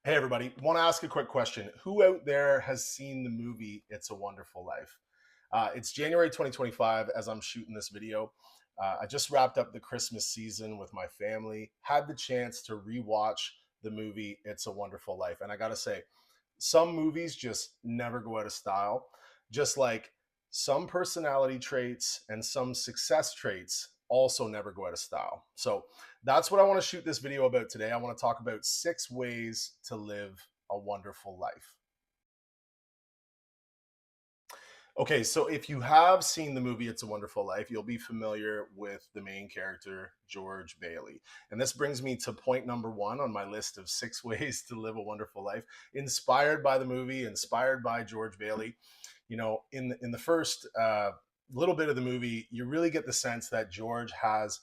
Hey, everybody. Want to ask a quick question. Who out there has seen the movie It's a Wonderful Life? It's January 2025 as I'm shooting this video. I just wrapped up the Christmas season with my family, had the chance to rewatch the movie It's a Wonderful Life. And I got to say, some movies just never go out of style, just like some personality traits and some success traits also never go out of style. So that's what I want to shoot this video about today. I want to talk about 6 ways to live a wonderful life. Okay, so if you have seen the movie It's a Wonderful Life, you'll be familiar with the main character, George Bailey. And this brings me to point number one on my list of 6 ways to live a wonderful life, inspired by the movie, inspired by George Bailey. In the first little bit of the movie, you really get the sense that George has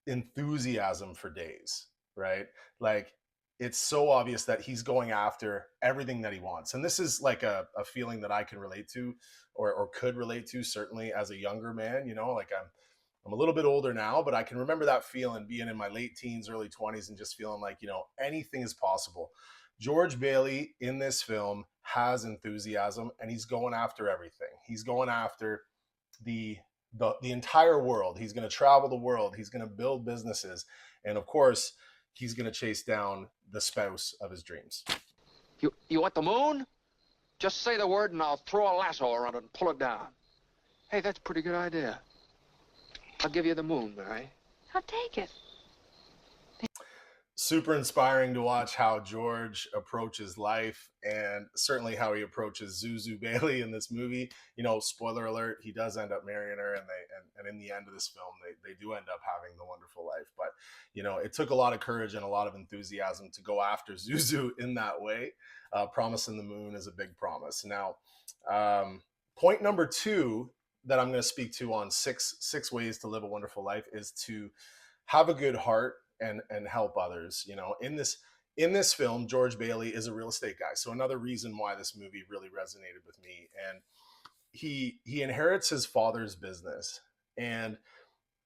enthusiasm for days, right? Like it's so obvious that he's going after everything that he wants. And this is like a feeling that I can relate to or could relate to certainly as a younger man, like I'm a little bit older now, but I can remember that feeling being in my late teens, early 20s and just feeling like, anything is possible. George Bailey in this film has enthusiasm and he's going after everything. He's going after the the entire world. He's going to travel the world. He's going to build businesses, and of course, he's going to chase down the spouse of his dreams. You want the moon? Just say the word and I'll throw a lasso around it and pull it down. Hey, that's a pretty good idea. I'll give you the moon, Mary. I'll take it. Super inspiring to watch how George approaches life and certainly how he approaches Zuzu Bailey in this movie. Spoiler alert, he does end up marrying her and in the end of this film, they do end up having the wonderful life. But, it took a lot of courage and a lot of enthusiasm to go after Zuzu in that way. Promising the moon is a big promise. Now, point number two that I'm going to speak to on six ways to live a wonderful life is to have a good heart and help others. In this film, George Bailey is a real estate guy. So another reason why this movie really resonated with me. And he inherits his father's business. And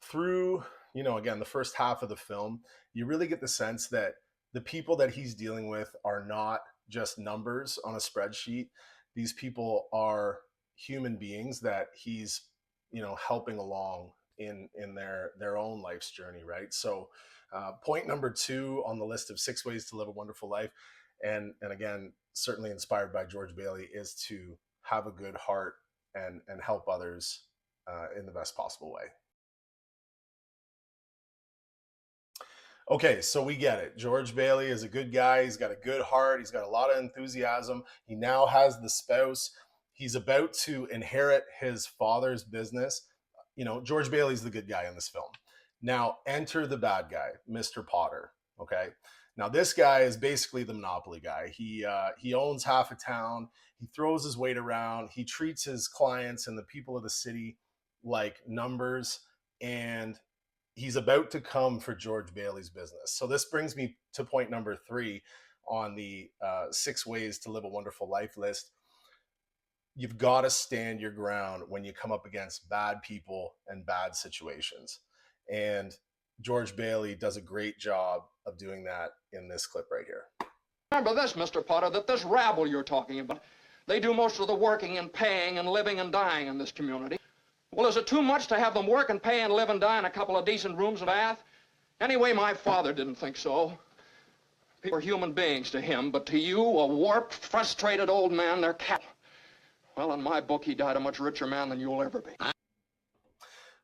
through, again, the first half of the film, you really get the sense that the people that he's dealing with are not just numbers on a spreadsheet. These people are human beings that he's, helping along in their own life's journey, right? So point number two on the list of 6 ways to live a wonderful life, and again, certainly inspired by George Bailey, is to have a good heart and help others in the best possible way. Okay, so we get it. George Bailey is a good guy. He's got a good heart. He's got a lot of enthusiasm. He now has the spouse. He's about to inherit his father's business. George Bailey's the good guy in this film. Now, enter the bad guy, Mr. Potter. Okay. Now, this guy is basically the Monopoly guy. He owns half a town. He throws his weight around. He treats his clients and the people of the city like numbers. And he's about to come for George Bailey's business. So this brings me to point number three on the 6 ways to live a wonderful life list. You've got to stand your ground when you come up against bad people and bad situations. And George Bailey does a great job of doing that in this clip right here. Remember this, Mr. Potter, that this rabble you're talking about, they do most of the working and paying and living and dying in this community. Well, is it too much to have them work and pay and live and die in a couple of decent rooms and a bath? Anyway, my father didn't think so. People are human beings to him, but to you, a warped, frustrated old man, they're cattle. Well, in my book, he died a much richer man than you'll ever be.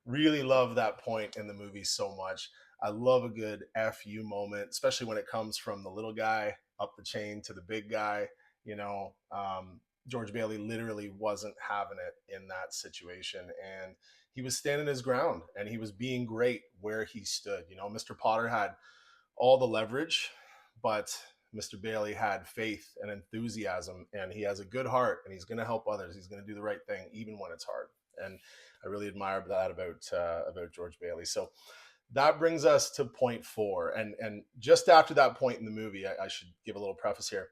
Really love that point in the movie so much. I love a good FU moment, especially when it comes from the little guy up the chain to the big guy. George Bailey literally wasn't having it in that situation. And he was standing his ground and he was being great where he stood. Mr. Potter had all the leverage, but Mr. Bailey had faith and enthusiasm, and he has a good heart, and he's going to help others. He's going to do the right thing, even when it's hard. And I really admire that about George Bailey. So that brings us to point four. And just after that point in the movie, I should give a little preface here.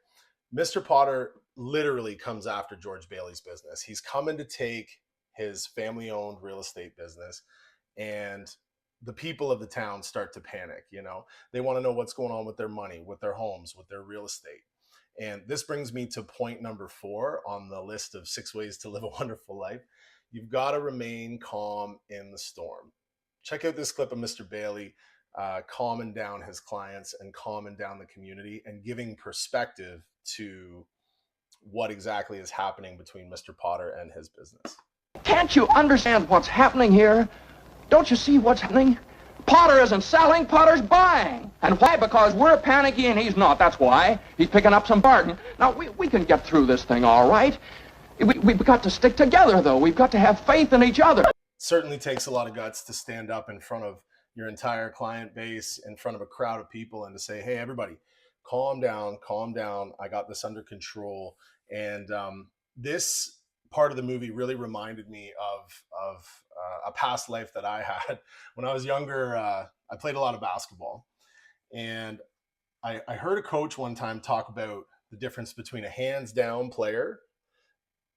Mr. Potter literally comes after George Bailey's business. He's coming to take his family-owned real estate business, and the people of the town start to panic. They want to know what's going on with their money, with their homes, with their real estate. And this brings me to point number 4 on the list of 6 ways to live a wonderful life. You've got to remain calm in the storm. Check out this clip of Mr. Bailey calming down his clients and calming down the community and giving perspective to what exactly is happening between Mr. Potter and his business. Can't you understand what's happening here? Don't you see what's happening? Potter isn't selling, Potter's buying. And why? Because we're panicky and he's not. That's why. He's picking up some bargain. Now, we can get through this thing all right. We've got to stick together, though. We've got to have faith in each other. Certainly takes a lot of guts to stand up in front of your entire client base, in front of a crowd of people, and to say, hey, everybody, calm down. I got this under control. And this part of the movie really reminded me of a past life that I had. When I was younger, I played a lot of basketball. And I heard a coach one time talk about the difference between a hands down player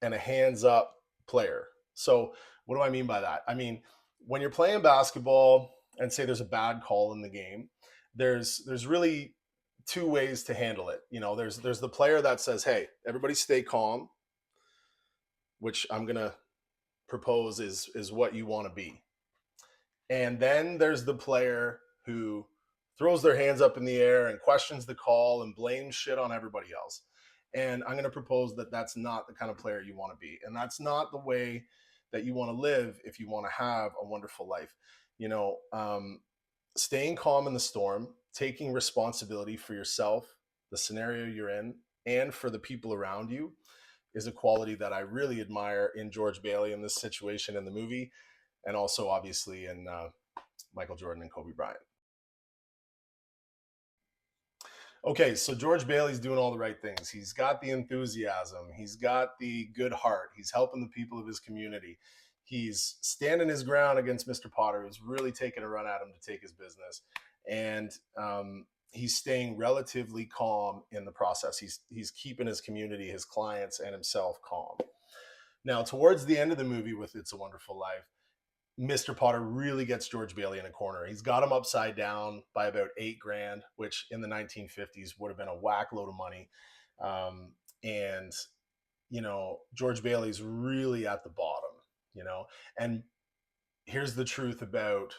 and a hands up player. So what do I mean by that? I mean, when you're playing basketball and say there's a bad call in the game, there's really 2 ways to handle it. You know, there's the player that says, hey, everybody stay calm, which I'm going to propose is what you want to be. And then there's the player who throws their hands up in the air and questions the call and blames shit on everybody else. And I'm going to propose that that's not the kind of player you want to be. And that's not the way that you want to live if you want to have a wonderful life. You know, staying calm in the storm, taking responsibility for yourself, the scenario you're in, and for the people around you is a quality that I really admire in George Bailey in this situation in the movie, and also obviously in Michael Jordan and Kobe Bryant. Okay, so George Bailey's doing all the right things. He's got the enthusiasm. He's got the good heart. He's helping the people of his community. He's standing his ground against Mr. Potter, who's really taking a run at him to take his business. And he's staying relatively calm in the process. He's keeping his community, his clients, and himself calm. Now, towards the end of the movie with It's a Wonderful Life, Mr. Potter really gets George Bailey in a corner. He's got him upside down by about $8,000, which in the 1950s would have been a whack load of money. And, you know, George Bailey's really at the bottom, you know. And here's the truth about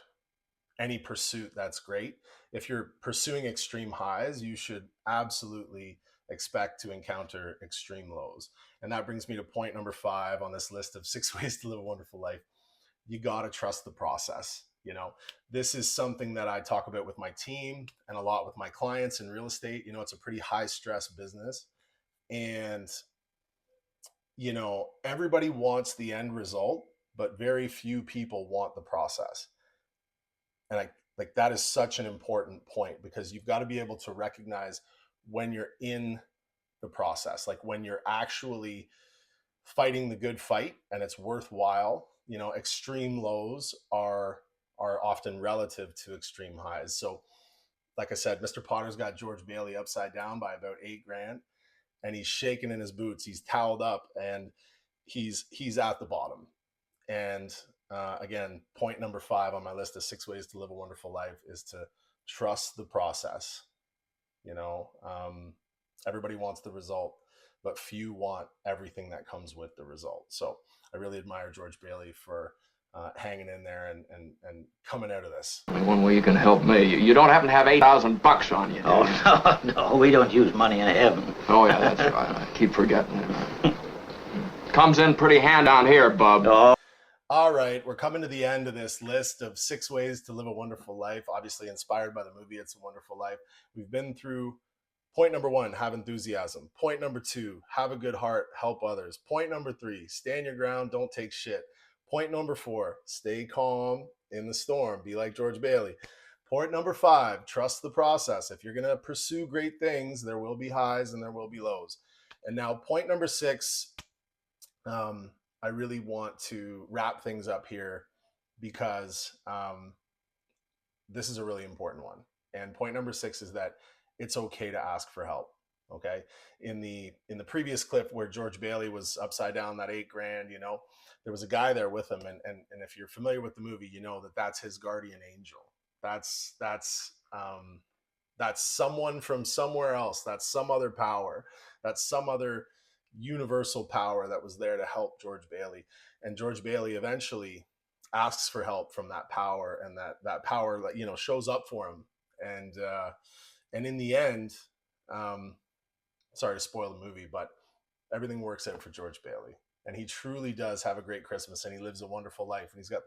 any pursuit that's great. If you're pursuing extreme highs, you should absolutely expect to encounter extreme lows. And that brings me to point number 5 on this list of 6 ways to live a wonderful life. You got to trust the process. You know, this is something that I talk about with my team and a lot with my clients in real estate. You know, it's a pretty high stress business. And, you know, everybody wants the end result, but very few people want the process. And that is such an important point, because you've got to be able to recognize when you're in the process, like when you're actually fighting the good fight and it's worthwhile. You know, extreme lows are often relative to extreme highs. So like I said, Mr. Potter's got George Bailey upside down by about $8,000, and he's shaking in his boots. He's toweled up and he's at the bottom. And again, point number 5 on my list of 6 ways to live a wonderful life is to trust the process. You know, everybody wants the result, but few want everything that comes with the result. So I really admire George Bailey for hanging in there and coming out of this. One way you can help me. You don't happen to have $8,000 on you, do you? Oh, no, we don't use money in heaven. Oh, yeah, that's right. I keep forgetting it. Comes in pretty hand on here, bub. Oh. All right, we're coming to the end of this list of 6 ways to live a wonderful life, obviously inspired by the movie It's a Wonderful Life. We've been through point number 1, have enthusiasm. Point number 2, have a good heart, help others. Point number 3, stand your ground, don't take shit. Point number 4, stay calm in the storm, be like George Bailey. Point number 5, trust the process. If you're going to pursue great things, there will be highs and there will be lows. And now point number 6, I really want to wrap things up here because this is a really important one. And point number 6 is that it's okay to ask for help. Okay. In the previous clip where George Bailey was upside down, that $8,000, you know, there was a guy there with him. And if you're familiar with the movie, you know that that's his guardian angel. That's That's someone from somewhere else. That's some other power. That's some other universal power that was there to help George Bailey. And George Bailey eventually asks for help from that power, and that power, you know, shows up for him. And in the end, sorry to spoil the movie, but everything works out for George Bailey, and he truly does have a great Christmas, and he lives a wonderful life, and he's got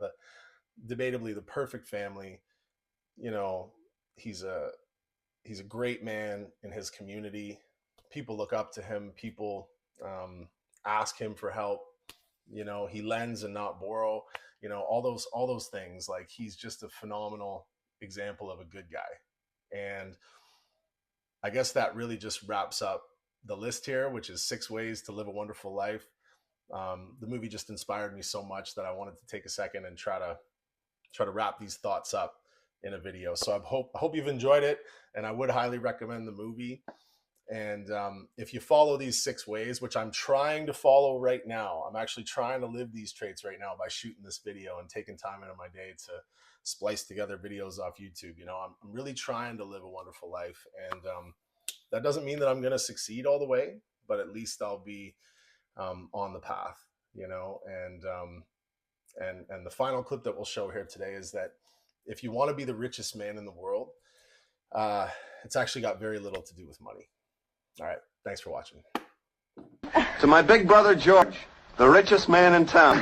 debatably the perfect family. You know, he's a great man in his community. People look up to him. People ask him for help. You know, he lends and not borrow. You know, all those things. Like, he's just a phenomenal example of a good guy. And I guess that really just wraps up the list here, which is 6 ways to live a wonderful life. The movie just inspired me so much that I wanted to take a second and try to wrap these thoughts up in a video. So I hope you've enjoyed it, and I would highly recommend the movie. And if you follow these 6 ways, which I'm trying to follow right now, I'm actually trying to live these traits right now by shooting this video and taking time out of my day to splice together videos off YouTube. You know, I'm really trying to live a wonderful life. And that doesn't mean that I'm going to succeed all the way, but at least I'll be on the path, you know. And the final clip that we'll show here today is that if you want to be the richest man in the world, it's actually got very little to do with money. All right. Thanks for watching. To my big brother, George, the richest man in town.